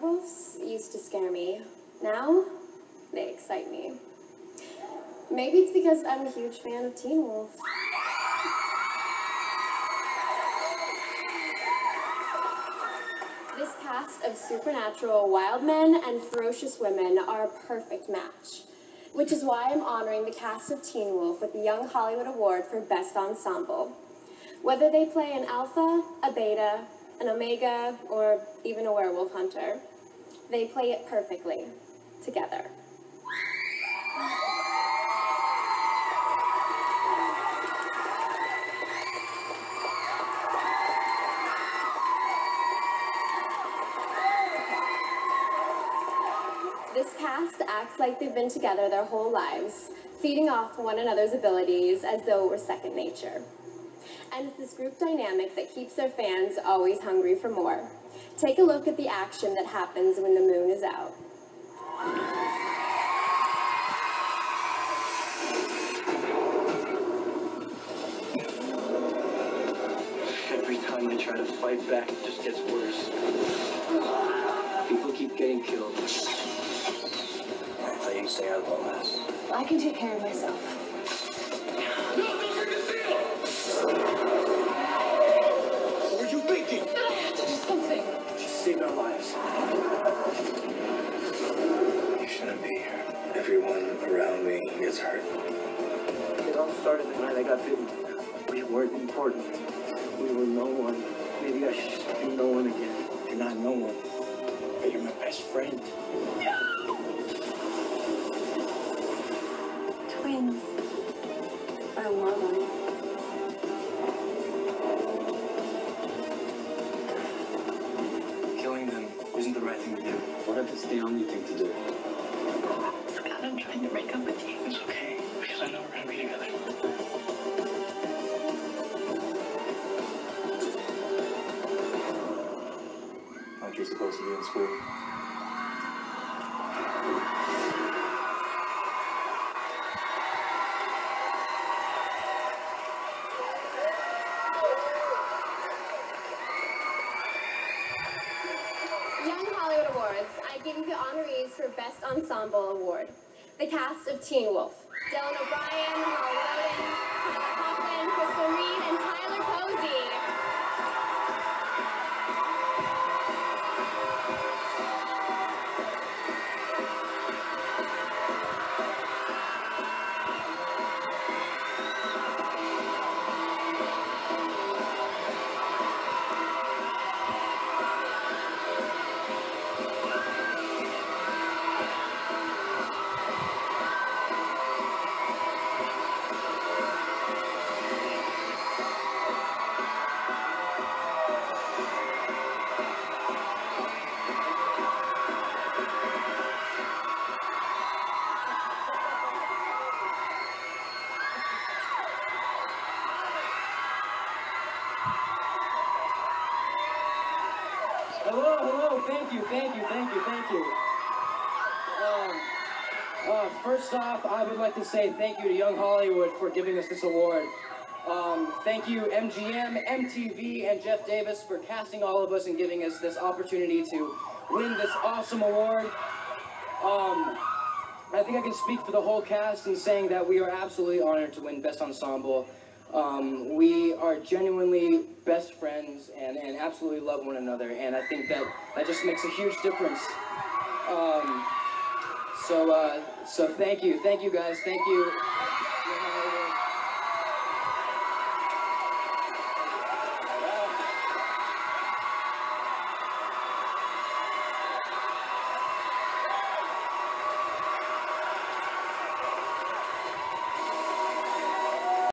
werewolves used to scare me. Now, they excite me. Maybe it's because I'm a huge fan of Teen Wolf. This cast of supernatural wild men and ferocious women are a perfect match, which is why I'm honoring the cast of Teen Wolf with the Young Hollywood Award for Best Ensemble. Whether they play an alpha, a beta, an omega, or even a werewolf hunter, they play it perfectly together. This cast acts like they've been together their whole lives, feeding off one another's abilities as though it were second nature. And it's this group dynamic that keeps their fans always hungry for more. Take a look at the action that happens when the moon is out. Every time I try to fight back, it just gets worse. People keep getting killed. I thought you'd say I won't last. I can take care of myself. No, don't break the seal! What were you thinking? I have to do something. She saved our lives. You shouldn't be here. Everyone around me gets hurt. It all started the night I got bitten. We weren't important. We were no one. Maybe I should just be no one again. You're not no one, but you're my best friend. Twins. I love them. Killing them isn't the right thing to do. What if it's the only thing to do? Scott, I'm trying to break up with you. It's okay, because I know we're gonna be together. Aren't you supposed to be in school? Young Hollywood Awards, I give you the honorees for Best Ensemble Award. The cast of Teen Wolf: Dylan O'Brien, Holly Roden, Tyler Hoffman, Crystal Reed, and Tyler Posey. Hello, thank you. First off, I would like to say thank you to Young Hollywood for giving us this award. Thank you MGM, MTV, and Jeff Davis for casting all of us and giving us this opportunity to win this awesome award. I think I can speak for the whole cast in saying that we are absolutely honored to win Best Ensemble. We are genuinely best friends and absolutely love one another, and I think that just makes a huge difference. So thank you guys, thank you.